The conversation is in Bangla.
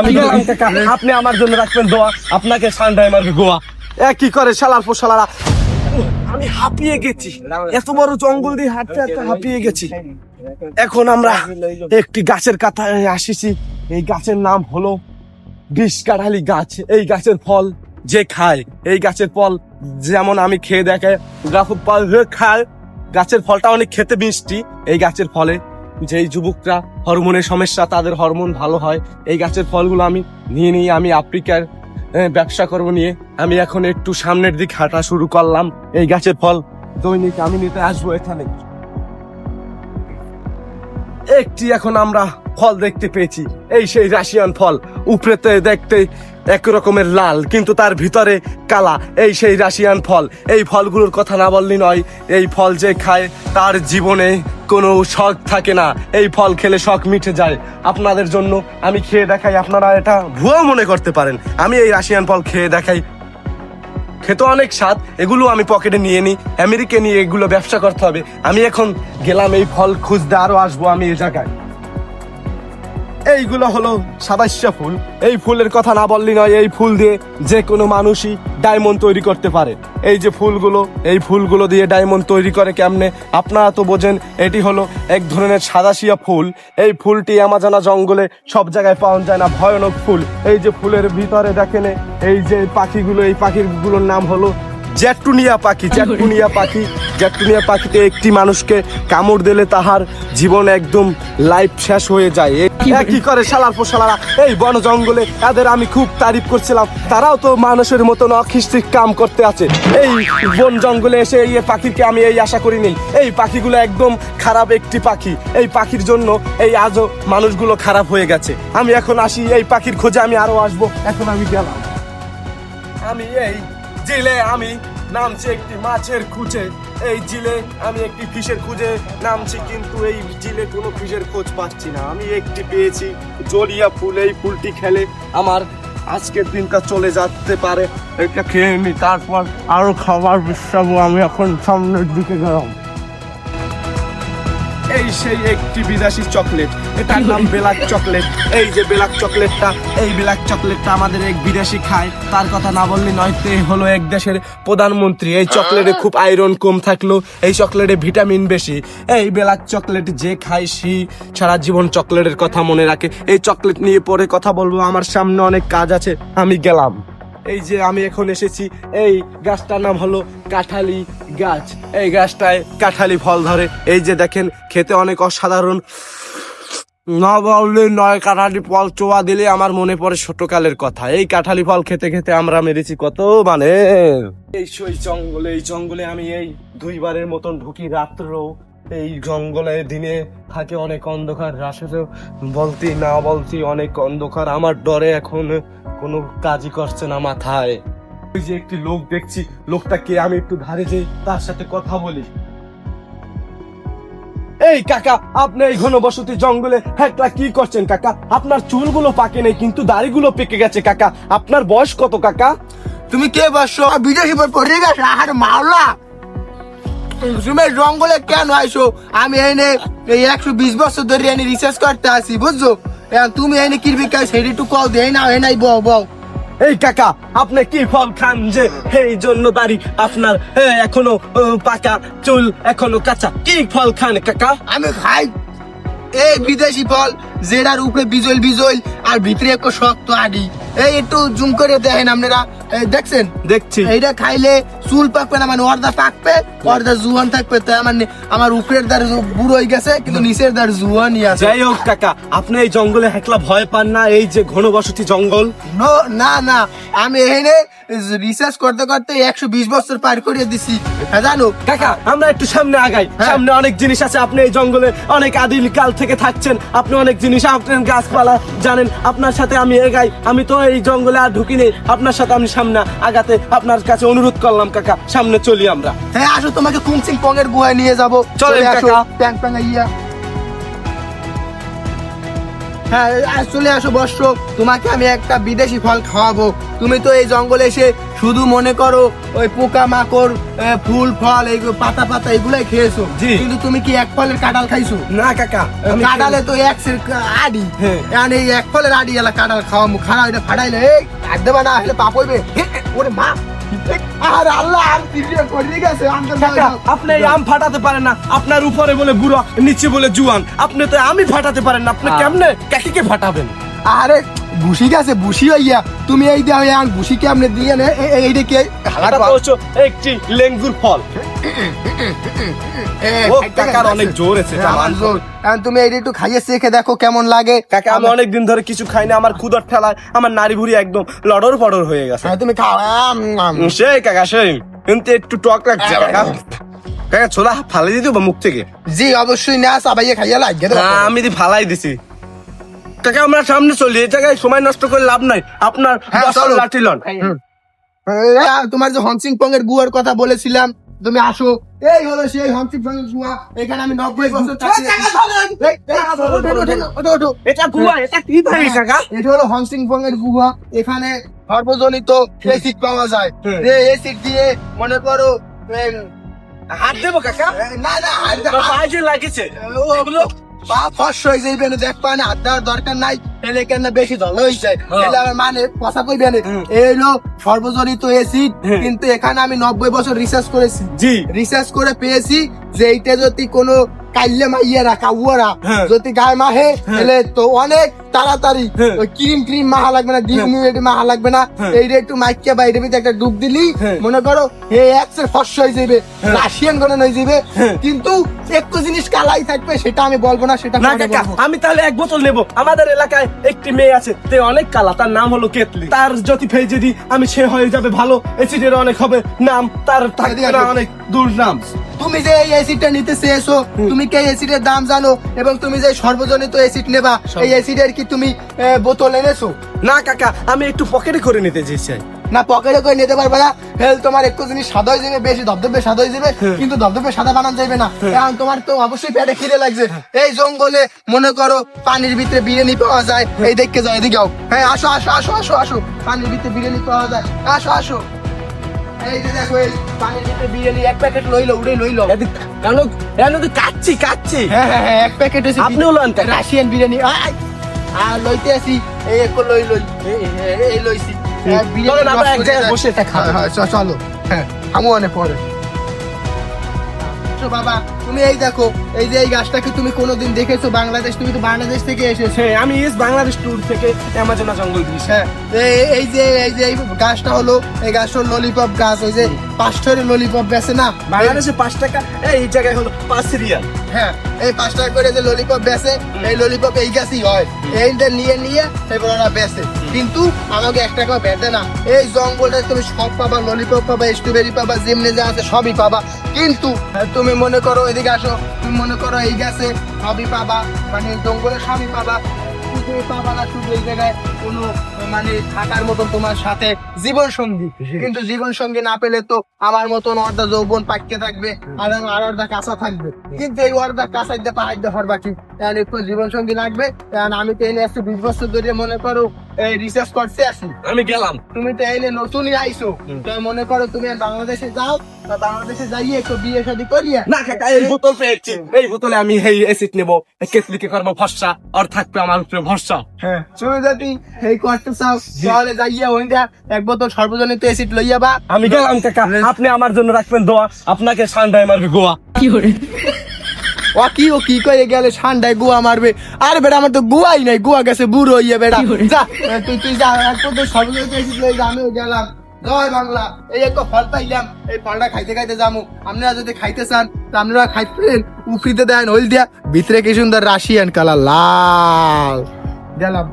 আমি গেলাম কাকা, আপনি আমার জন্য রাখবেন দোয়া, আপনাকে ঠান্ডায় মারবে গোয়া। কি করে শালার পর শালারা, আমি হাঁপিয়ে গেছি, এত বড় জঙ্গল দিয়ে হাঁটতে হাঁটতে হাঁপিয়ে গেছি। এখন আমরা একটি গাছের কাতায় আসিছি। এই গাছের নাম হলো বিষকাঠালি গাছ। এই গাছের ফল যে খায়, এই গাছের ফল যেমন আমি খেয়ে দেখে খায়, গাছের ফলটা অনেক খেতে মিষ্টি। এই গাছের ফলে যেই যুবকরা হরমোনের সমস্যা, তাদের হরমোন ভালো হয়। এই গাছের ফলগুলো আমি নিয়ে আমি আফ্রিকার ব্যবসা করব নিয়ে আমি এখন একটু সামনের দিকে হাঁটা শুরু করলাম। এই গাছের ফল দৈনিক আমি নিতে আসবো এখানে। একটি এখন আমরা ফল দেখতে পেয়েছি, এই সেই রাশিয়ান ফল। উপরেতে দেখতে এক রকমের লাল, কিন্তু তার ভিতরে কালা। এই সেই রাশিয়ান ফল। এই ফলগুলোর কথা না বললি নয়। এই ফল যে খায় তার জীবনে কোনো শখ থাকে না। এই ফল খেলে শখ মিটে যায়। আপনাদের জন্য আমি খেয়ে দেখাই, আপনারা এটা ভুয়া মনে করতে পারেন। আমি এই রাশিয়ান ফল খেয়ে দেখাই, খেতে অনেক স্বাদ। এগুলো আমি পকেটে নিয়ে নিই, আমেরিকা নিয়ে এগুলো ব্যবসা করতে হবে। আমি এখন গেলাম এই ফল খুঁজতে, আরো আসবো আমি এই জায়গায়। এইগুলো হলো সাদাস্যা ফুল। এই ফুলের কথা না বললি নয়। এই ফুল দিয়ে যে কোনো মানুষই ডায়মন্ড তৈরি করতে পারে। এই যে ফুলগুলো, এই ফুলগুলো দিয়ে ডায়মন্ড তৈরি করে কেমনে আপনারা তো বোঝেন। এটি হলো এক ধরনের সাদাসিয়া ফুল। এই ফুলটি আমাজানা জঙ্গলে সব জায়গায় পাওয়া যায় না, ভয়ানক ফুল। এই যে ফুলের ভিতরে দেখেন এই যে পাখিগুলো, এই পাখিগুলোর নাম হলো জ্যাটুনিয়া পাখি। জ্যাটুনিয়া পাখি, জ্যাটুনিয়া পাখিতে একটি মানুষকে কামড় দিলে তাহার জীবন একদম লাইফ শেষ হয়ে যায়। কি করে শালার পর শালারা এই বন জঙ্গলে, তাদের আমি খুব তারিফ করছিলাম। তারাও তো মানুষের মতন অখিস্তিক কাম করতে আছে। এই বন জঙ্গলে এসে এই পাখিকে আমি এই আশা করিনি। এই পাখিগুলো একদম খারাপ একটি পাখি। এই পাখির জন্য এই আজও মানুষগুলো খারাপ হয়ে গেছে। আমি এখন আসি, এই পাখির খোঁজে আমি আরো আসবো। এখন আমি গেলাম, আমি এই জিলে আমি নামছি একটি মাছের খুঁজে। এই জিলে আমি একটি ফিশের খুঁজে নামছি, কিন্তু এই জিলে কোনো ফিশের খোঁজ পাচ্ছি না। আমি একটি পেয়েছি জলিয়া ফুল। এই ফুলটি খেলে আমার আজকের দিনটা চলে যেতে পারে। এটা খেয়ে নি, তারপর আরো খাবার বিশ্রাবো। আমি এখন সামনের দিকে গেলাম। এই সেই একটি বিদেশি চকলেট, এটার নাম ব্ল্যাক চকলেট। এই যে ব্ল্যাক চকলেটটা, এই ব্ল্যাক চকলেটটা আমাদের এক বিদেশি খায়, তার কথা না বললে নয়। তে হলো এক দেশের প্রধানমন্ত্রী। এই চকলেটে খুব আয়রন কম থাকলো, এই চকলেটে ভিটামিন বেশি। এই ব্ল্যাক চকলেট যে খায় সে সারা জীবন চকলেটের কথা মনে রাখে। এই চকলেট নিয়ে পরে কথা বলবো, আমার সামনে অনেক কাজ আছে। আমি গেলাম। এই যে আমি এখন এসেছি, এই গাছটার নাম হলো কাঁঠালি গাছ। এই গাছটায় কাঁঠালি ফল ধরে। এই যে দেখেন, খেতে অনেক অসাধারণ। না বললে নয়, কাঁঠালি ফল চোয়া দিলে আমার মনে পড়ে ছোটকালের কথা। এই কাঁঠালি ফল খেতে খেতে আমরা মেরেছি কত মানে। এই সেই জঙ্গলে, এই জঙ্গলে আমি এই দুইবারের মতন ঢুকি রাত্র। এই জঙ্গলে দিনে থাকে অনেক অন্ধকার, রাতে বলতি না বলতি অনেক অন্ধকার। আমার ডরে এখন কোনো কাজই করছে না মাথায়। ওই যে একটি লোক দেখছি, লোকটাকে আমি একটু ধারে যাই, তার সাথে কথা বলি। এই কাকা, আপনি এই ঘনবসতি জঙ্গলে একটা কি করছেন কাকা? আপনার চুলগুলো পাকে নেই, কিন্তু দাড়িগুলো পেকে গেছে কাকা। আপনার বয়স কত কাকা? তুমি কে বসছো? বিদেশি পড়ে গেছে আর মাওলা। তুমি জঙ্গলে কেন আইসো? আমি এনে এই 120 বছর ধরে এনে রিসার্চ করতে আসি, বুঝছো? তুমি এনে কিরবি কাজ সেটি একটু কল দেয় না, নাই বউ। এই কাকা, আপনি কি ফল খান যে এই জন্য দাড়ি আপনার এখনো পাকা, চুল এখনো কাঁচা? কি ফল খান কাকা? আমি খাই এই বিদেশি ফল, যেটার উপরে বিজল বিজল আর ভিতরে একটু শক্ত আডি। এই একটু জুম করে দেখেন আপনারা, দেখছেন? দেখছি। এইটা খাইলে চুল পাকবে না, মানে অর্ধা পাকবে, অর্ধা জুয়ান থাকবে। তাই আমার উপরের দ্বার বুড়ো হয়ে গেছে, কিন্তু নিচের দ্বার জুয়ানই আছে। যাই হোক কাকা, আপনি এই জঙ্গলে একলা ভয় পান না? এই যে ঘনবসতি জঙ্গল। না, আমি এখানে রিসার্চ করতে করতে 120 বছর পার করে দিছি, জানো কাকা। আমরা একটু সামনে আগাই, সামনে অনেক জিনিস আছে। আপনি এই জঙ্গলে অনেক আদিম কাল থেকে থাকছেন, আপনি অনেক জিনিস, আপনার গাছপালা জানেন। আপনার সাথে আমি এগাই, আমি তো এই জঙ্গলে আর ঢুকিনি। আপনার সাথে আমি সামনে আগাতে আপনার কাছে অনুরোধ করলাম কাকা, সামনে চলি আমরা। হ্যাঁ আসো, তোমাকে কুমচিং পং এর গুহায় নিয়ে যাবো। চলেন কাকা। প্যাং প্যাং ইয়া। হ্যাঁ আজ চলে আসো বর্ষ, তোমাকে আমি একটা বিদেশি ফল খাওয়াবো। তুমি তো এই জঙ্গলে এসে শুধু মনে করো ওই পোকা মাকড় ফুল ফল এই পাতা পাতা এগুলাই খেয়েছো, জি। কিন্তু তুমি কি এক ফলের কাঁঠাল খাইছো? না কাকা, আমি কাঁঠালে তো এক সের আডি, হ্যাঁ। এখন এই এক ফলের আডি এলা কাঁঠাল খাওয়ামু, খানা এটা ফাটাইলে এই আর দেবা না হলে পাপ হইবে। ওরে মা, আর আল্লাহ আর তিরিয়ে করে গেছে কাকা, আপনি এই আম ফাটাতে পারেন না, আপনার উপরে বলে বুড়ো নিচে বলে জুয়ান, আপনি তো আমি ফাটাতে পারেন না, আপনি কেমনে কাকিকে ফাটাবেন? আরে বুসি গেছে বুসি হইয়া, তুমি এই দিয়ে আং বুসি কেমনে দিয়ে নে এইটা কি এটা তো হচ্ছে একটি লেঙ্গুর ফল। ও কাকার অনেক জোর আছে, আমার জোর। এখন তুমি এইটা একটু খাইয়ে চেখে দেখো কেমন লাগে। কাকা আমি অনেক দিন ধরে কিছু খাই না, আমার ক্ষুধার ঠেলায় আমার নাড়ি ভুড়ি একদম লড়র পড়র হয়ে গেছে। হ্যাঁ, তুমি খাও। সেই কাকা সেই, কিন্তু একটু টক লাগছে কাকা। কাকা ছোলা ফালাই দিতে মুখ থেকে? জি অবশ্যই না, সাবাইয়ে খাইয়া লাগে। আমি দি ফালাই দিছি। কাকা আমরা সামনে চলি, এই জায়গায় সময় নষ্ট করে লাভ নাই, আপনার হ্যাঁ, দশটা চলো। লাঠি লন। তোমার যে হনসিং পং এর গুয়ার কথা বলেছিলাম, তুমি আসো। এই হলো সেই হনসিং পং এর গুয়া, এখানে আমি 90 বছর থাকি। ওঠো। এটা গুয়া, এটা কি ভাই কাকা? এটা হলো হনসিং পং এর গুহা, এখানে সর্বজনিত এসিড পাওয়া যায়। এই এসিড দিয়ে মনে করো হাত দেবো কাকা? না না পায়ে যে লাগেছে ওগুলো পা ফস হয়ে যাইবে না, দেখ পা না হাত দেওয়ার দরকার নাই, এলে কেন বেশি ধল হয়ে যায়, এলে আমার মানে কথা কইবে না। এই হলো সর্বজনিত এসিড, কিন্তু এখানে আমি 90 বছর রিসার্চ করেছি। জি। রিসার্চ করে পেয়েছি যে এইটা যদি কোনো কাইলে মাইয়েরা কাউয়ারা হ্যাঁ। যদি গায়ে মাহে এলে তো অনেক তাড়াতাড়ি হ্যাঁ। ওই ক্রিম মাহা লাগবে না, ডিমিউনিটি মাহা লাগবে না, হ্যাঁ। এইটা একটু মাইকিয়া বা এটার ভিতরে একটা ডুব দিলি হ্যাঁ। মনে করো এই এক্সের ফস হয়ে যাবে, রাশিয়ান গণন হয়ে যাবে। হ্যাঁ। কিন্তু একটু জিনিস কালাই থাকবে, সেটা আমি বলবো না, সেটা না পরে কাকা, বলবো। আমি তাহলে এক বোতল নেবো। আমাদের এলাকায় একটি মেয়ে আছে, তে অনেক কালা, তার নাম হলো কেতলি। তার যদি ফেজে দিই আমি, সে হয়ে যাবে ভালো, এসিডের অনেক হবে নাম, তার থাকবে না অনেক দুর্নাম। তুমি যে এই অ্যাসিডটা নিতে চেয়েছো, তুমি কি এই অ্যাসিডের দাম জানো? এবং তুমি যে সর্বজনিত অ্যাসিড নেবা, এই অ্যাসিডের কি তুমি বোতল এনেছো? না কাকা, আমি একটু পকেটে করে নিতে চাই। না পকেটে করে নিতে পারবে না, হেল তোমার একটু জিনিস সাদা হয়ে যাবে, বেশি ধবধবে সাদা হয়ে যাবে, কিন্তু ধবধবে সাদা বানানো যাবে না। এখন তোমার তো অবশ্যই পেটে খিদে লাগছে, এই জঙ্গলে মনে করো পানির ভিতরে বিরিয়ানি পাওয়া যায়, এই দেখতে যাও, এদিকে যাও। হ্যাঁ আসো আসো আসো আসো আসো, পানির ভিতরে বিরিয়ানি পাওয়া যায়, আসো আসো। এই যে দেখো এই পানির ভিতরে বিরিয়ানি এক প্যাকেট লইলো, উড়ে লইলো। কাচ্ছি কাচ্ছি। হ্যাঁ হ্যাঁ হ্যাঁ, এক প্যাকেট হচ্ছে আপনিও লন কাকা? রাশিয়ান বিরিয়ানি। আর লইতে আসি এই এক লই লই এই লইছি। চলেন আমরা এক জায়গায় বসে এটা খাবো। হ্যাঁ চলো, হ্যাঁ আমু অনেক পরে। বাবা তুমি এই দেখো, এই যে এই গাছটা কি তুমি কোনোদিন দেখেছো বাংলাদেশ? তুমি তো বাংলাদেশ থেকে এসেছো। হ্যাঁ, আমি বাংলাদেশ ট্যুর থেকে অ্যামাজনা জঙ্গল দিয়েছি। হ্যাঁ এই যে এই গাছটা হলো, এই গাছটা ললিপপ গাছ, ওই যে 5 টাকার ললিপপ বেচে না বাংলাদেশে 5 টাকা, এই জায়গায় হলো 5 রিয়াল। হ্যাঁ এই 5 টাকা করে যে ললিপপ বেচে, এই ললিপপ এই গাছই হয়, এইটা নিয়ে এবার ওরা বেচে, কিন্তু আমাকে 1 টাকা বেচে না। এই জঙ্গলটা তুমি সব পাবা, ললিপপ পাবা, স্ট্রবেরি পাবা, যেমনি যা আছে সবই পাবা, কিন্তু তুমি মনে করো এদিকে আসো, তুমি মনে করো এই গাছে সবই পাবা, মানে জঙ্গলে সবই পাবা, শুধু পাবা না শুধু এই জায়গায় কোনো মানে থাকার মতন তোমার সাথে জীবন সঙ্গী, কিন্তু জীবন সঙ্গী না পেলে তো আমার মতন অর্ধা যৌবন পাকতে থাকবে, আর অর্ধা কাঁচা থাকবে, কিন্তু এই অর্ধা কাঁচা দিয়ে পাহাড় দিয়ে হরবা কি, একটু জীবন সঙ্গী লাগবে। আমি তো এনে আসছি 20 বছর ধরে মনে করো এই রিসার্চ করতে আসি, আমি গেলাম। তুমি তো এনে নতুনই আইছো, তো মনে করো তুমি বাংলাদেশে যাও, বা বাংলাদেশে যাইয়ে একটু বিয়ে শাদী করিয়া। না কাকা, এই বোতল পেয়েছি, এই বোতলে আমি এই অ্যাসিড নেবো, কেতলিকে করবো ভরসা, আর থাকবে আমার উপরে ভরসা। হ্যাঁ তুমি যদি এই করতে চাও তাহলে যাইয়া ওইটা এক বোতল সর্বজনিত অ্যাসিড লইয়া বা। আমি গেলাম কাকা, আপনি আমার জন্য রাখবেন দোয়া, আপনাকে ঠান্ডায় মারবে গোয়া। ও কি করে গেলে ঠান্ডায় গুয়া মারবে? আর বেটা আমার তো গুয়াই নাই, গুয়া গেছে বুড়ো হইয়া বেটা। যা তুই যা, এক বোতল সর্বজনিত অ্যাসিড লই যা, আমিও গেলাম। জয় বাংলা। এই একটা ফল পাইলাম, এই ফলটা খাইতে খাইতে যাবো। আপনারা যদি খাইতে চান তো আপনারা খাইতেন, উফরিতে দেন হইল দিয়া, ভিতরে কি সুন্দর রাশিয়ান কালার লাল। গেলাম।